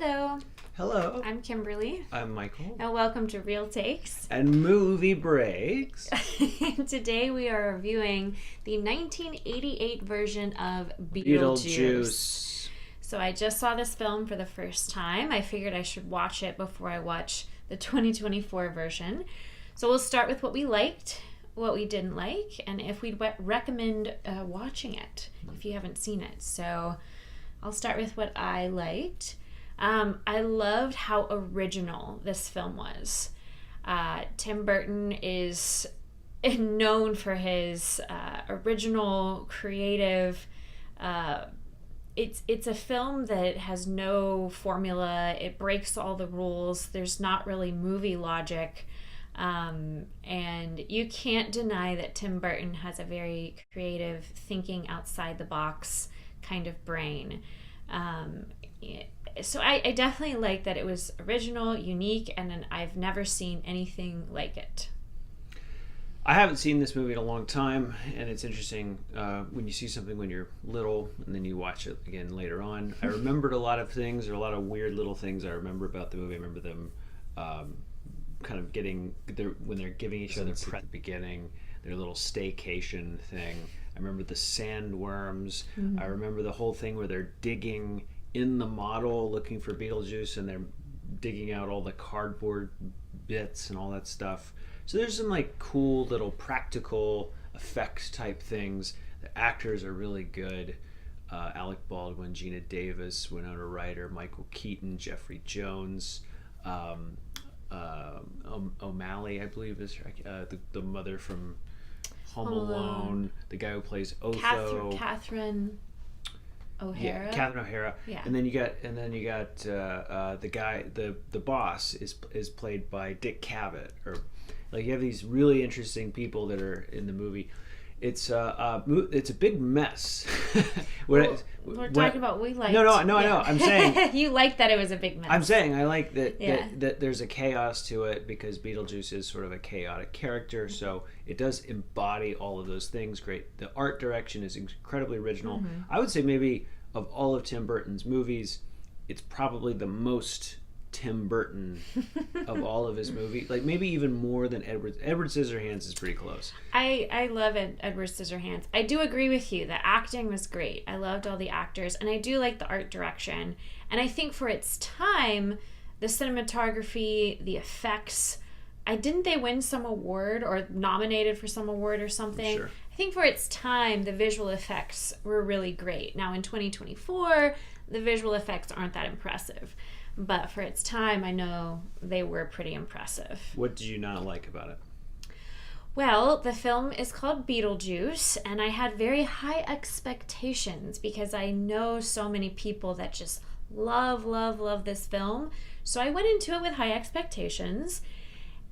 Hello, Hello. I'm Kimberly, I'm Michael. and welcome to Real Takes. And Movie Breaks. Today we are reviewing the 1988 version of Beetlejuice. Beetlejuice. So I just saw this film for the first time. I figured I should watch it before I watch the 2024 version. So we'll start with what we liked, what we didn't like, and if we'd recommend watching it if you haven't seen it. So I'll start with what I liked. I loved how original this film was. Tim Burton is known for his original, creative. It's a film that has no formula. It breaks all the rules. There's not really movie logic. And you can't deny that Tim Burton has a very creative, thinking outside the box kind of brain. So I definitely like that it was original, unique, and I've never seen anything like it. I haven't seen this movie in a long time, and it's interesting when you see something when you're little and then you watch it again later on. I remembered a lot of things, or a lot of weird little things I remember about the movie. I remember them kind of when they're giving each other at the beginning, their little staycation thing. I remember the sandworms. Mm-hmm. I remember the whole thing where they're digging in the model looking for Beetlejuice, and they're digging out all the cardboard bits and all that stuff. So there's some like cool little practical effects type things. The actors are really good. Alec Baldwin, Gina Davis, Winona Ryder, Michael Keaton, Jeffrey Jones, O'Malley, I believe is the mother from Home Alone, the guy who plays Otho, Catherine O'Hara. Yeah, Catherine O'Hara. Yeah. And then you got the guy, the boss is played by Dick Cavett. Or like, you have these really interesting people that are in the movie. It's a big mess. We're talking about we liked. No, I know. I'm saying you liked that it was a big mess. I'm saying I like that there's a chaos to it, because Beetlejuice is sort of a chaotic character, so it does embody all of those things. Great. The art direction is incredibly original. Mm-hmm. I would say maybe of all of Tim Burton's movies, it's probably the most Tim Burton of all of his movies. Like, maybe even more than Edward Scissorhands is pretty close. I love Edward Scissorhands. I do agree with you. The acting was great. I loved all the actors, and I do like the art direction. And I think for its time, the cinematography, the effects, didn't they win some award or nominated for some award or something? Sure. I think for its time, the visual effects were really great. Now in 2024, the visual effects aren't that impressive. But for its time, I know they were pretty impressive. What did you not like about it? Well, the film is called Beetlejuice, and I had very high expectations because I know so many people that just love this film. So I went into it with high expectations.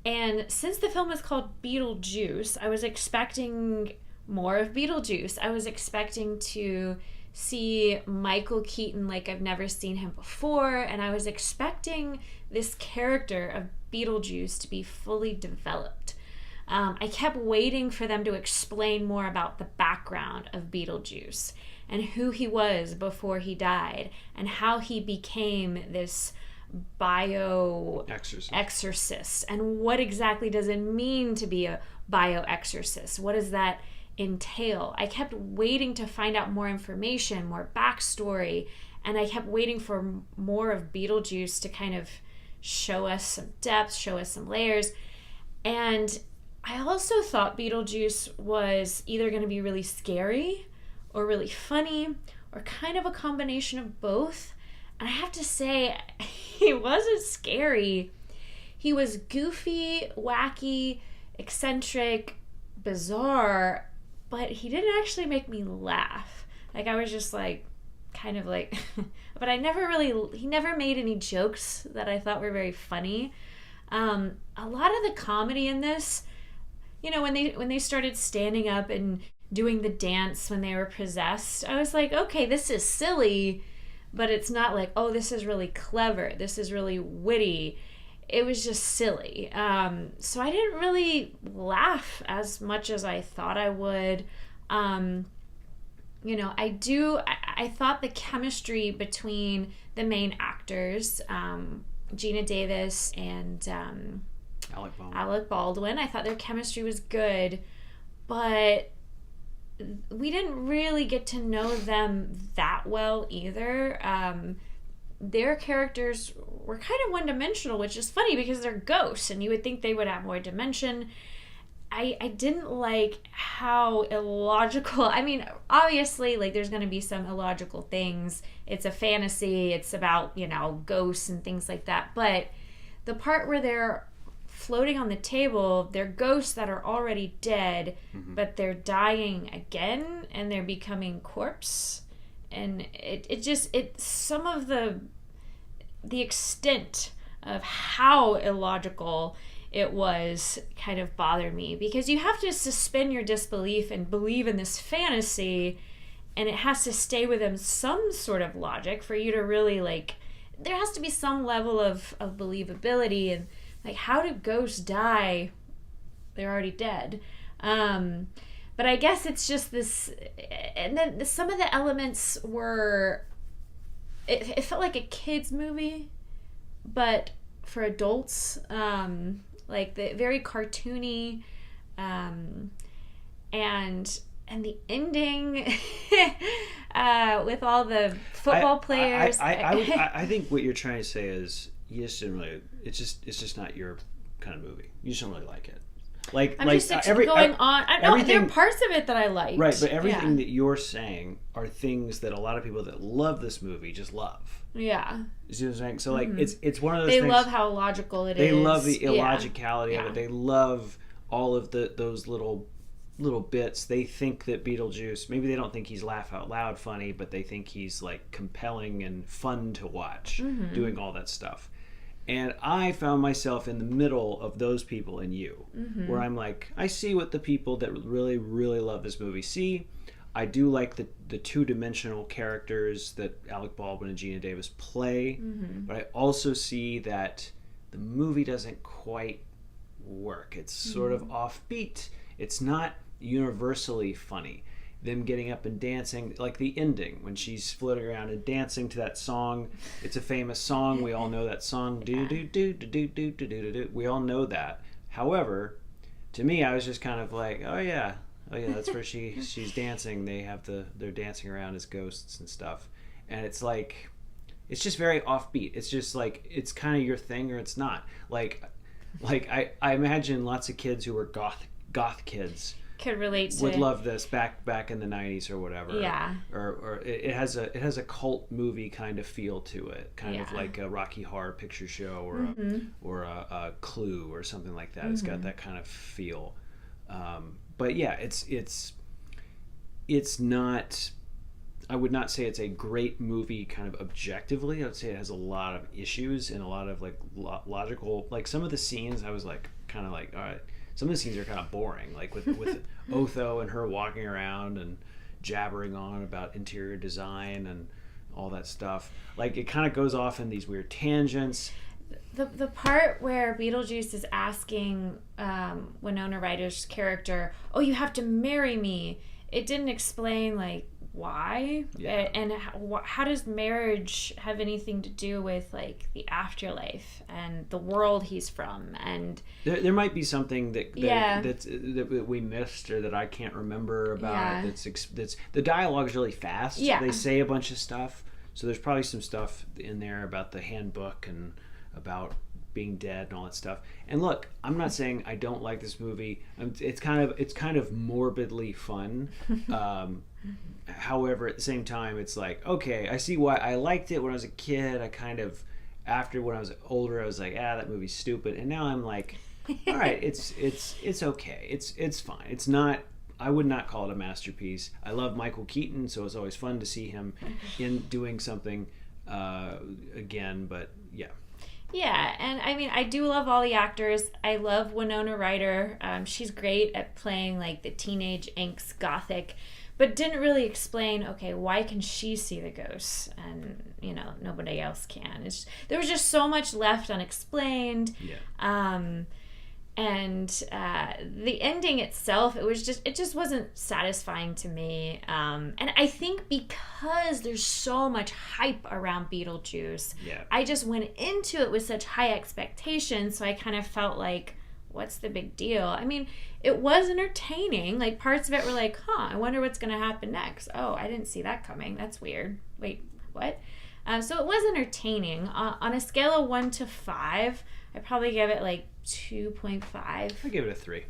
And since the film is called Beetlejuice, I was expecting more of Beetlejuice. I was expecting to see Michael Keaton like I've never seen him before, and I was expecting this character of Beetlejuice to be fully developed. I kept waiting for them to explain more about the background of Beetlejuice and who he was before he died and how he became this bio-exorcist, and what exactly does it mean to be a bio-exorcist? What does that entail? I kept waiting to find out more information, more backstory, and I kept waiting for more of Beetlejuice to kind of show us some depth, show us some layers. And I also thought Beetlejuice was either going to be really scary or really funny, or kind of a combination of both. And I have to say, he wasn't scary. He was goofy, wacky, eccentric, bizarre, but he didn't actually make me laugh. Like, I was just like, kind of like, but he never made any jokes that I thought were very funny. A lot of the comedy in this, when they started standing up and doing the dance when they were possessed, I was like, okay, this is silly, but it's not like, oh, this is really clever, this is really witty. It was just silly. So I didn't really laugh as much as I thought I would. I I thought the chemistry between the main actors, Gina Davis and Alec Baldwin, I thought their chemistry was good, but we didn't really get to know them that well either. Their characters were kind of one-dimensional, which is funny because they're ghosts, and you would think they would have more dimension. I didn't like how illogical, I mean, obviously, like, there's going to be some illogical things. It's a fantasy. It's about, ghosts and things like that. But the part where they're floating on the table, they're ghosts that are already dead, but they're dying again, and they're becoming corpse. And some of the extent of how illogical it was kind of bothered me, because you have to suspend your disbelief and believe in this fantasy, and it has to stay within some sort of logic for you to really, like, there has to be some level of believability. And like, how do ghosts die? They're already dead. But I guess it's just this, and then some of the elements were, it felt like a kid's movie, but for adults, like the very cartoony, and the ending with all the football players. I think what you're trying to say is you just didn't really. It's just not your kind of movie. You just don't really like it. Like, I'm just going on. I know there are parts of it that I liked. Right, but everything that you're saying are things that a lot of people that love this movie just love. Yeah. You see what I'm saying? So, like, it's one of those things. They love how illogical it is. They love the illogicality of it. They love all of those little bits. They think that Beetlejuice, maybe they don't think he's laugh out loud funny, but they think he's, like, compelling and fun to watch, doing all that stuff. And I found myself in the middle of those people and you, where I'm like, I see what the people that really, really love this movie see. I do like the two-dimensional characters that Alec Baldwin and Gina Davis play, but I also see that the movie doesn't quite work. It's sort of offbeat. It's not universally funny. Them getting up and dancing, like the ending when she's floating around and dancing to that song. It's a famous song. We all know that song. Do do do do do do do do do. We all know that. However, to me, I was just kind of like, oh yeah, that's where she's dancing. They're dancing around as ghosts and stuff, and it's like, it's just very offbeat. It's just like, it's kind of your thing or it's not. Like I imagine lots of kids who were goth kids could relate to, would love this back in the 90s or whatever. Yeah. Or it has a cult movie kind of feel to it, kind of like a Rocky Horror Picture Show or a Clue or something like that. It's got that kind of feel. But yeah, it's not. I would not say it's a great movie kind of objectively. I would say it has a lot of issues and a lot of like logical. Like some of the scenes, I was like kind of like, all right. Some of the scenes are kind of boring, like with Otho and her walking around and jabbering on about interior design and all that stuff. Like, it kind of goes off in these weird tangents. The part where Beetlejuice is asking Winona Ryder's character, "Oh, you have to marry me," it didn't explain, like, why, and how does marriage have anything to do with, like, the afterlife and the world he's from? And there might be something that we missed or that I can't remember about. That's the dialogue is really fast. They say a bunch of stuff, so there's probably some stuff in there about the handbook and about being dead and all that stuff. And look, I'm not saying I don't like this movie. It's kind of morbidly fun. However, at the same time, it's like, okay, I see why I liked it when I was a kid. I kind of, after when I was older, I was like, that movie's stupid. And now I'm like, all right, it's okay. It's fine. It's not. I would not call it a masterpiece. I love Michael Keaton, so it's always fun to see him in doing something again. But yeah. Yeah, and I mean, I do love all the actors. I love Winona Ryder. She's great at playing, like, the teenage angst gothic, but didn't really explain, okay, why can she see the ghosts and, nobody else can? There was just so much left unexplained. Yeah. and the ending itself, it just wasn't satisfying to me. And I think because there's so much hype around Beetlejuice, I just went into it with such high expectations, so I kind of felt like, what's the big deal? I mean, it was entertaining. Like, parts of it were like, I wonder what's going to happen next. Oh, I didn't see that coming. That's weird. Wait, what? So it was entertaining. On a scale of 1 to 5, I'd probably give it like 2.5. I give it a 3.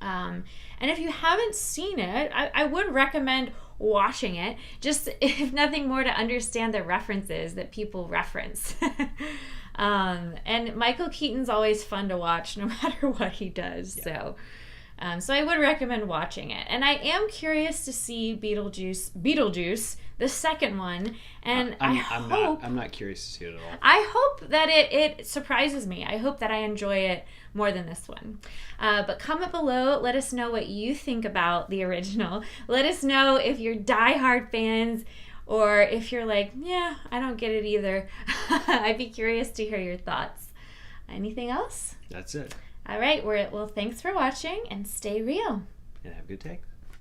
And if you haven't seen it, I would recommend watching it, just if nothing more to understand the references that people reference. And Michael Keaton's always fun to watch no matter what he does. Yeah. So I would recommend watching it. And I am curious to see Beetlejuice, the second one. And I'm not curious to see it at all. I hope that it surprises me. I hope that I enjoy it more than this one. But comment below. Let us know what you think about the original. Let us know if you're diehard fans or if you're like, yeah, I don't get it either. I'd be curious to hear your thoughts. Anything else? That's it. All right. Well, thanks for watching, and stay real. And have a good day.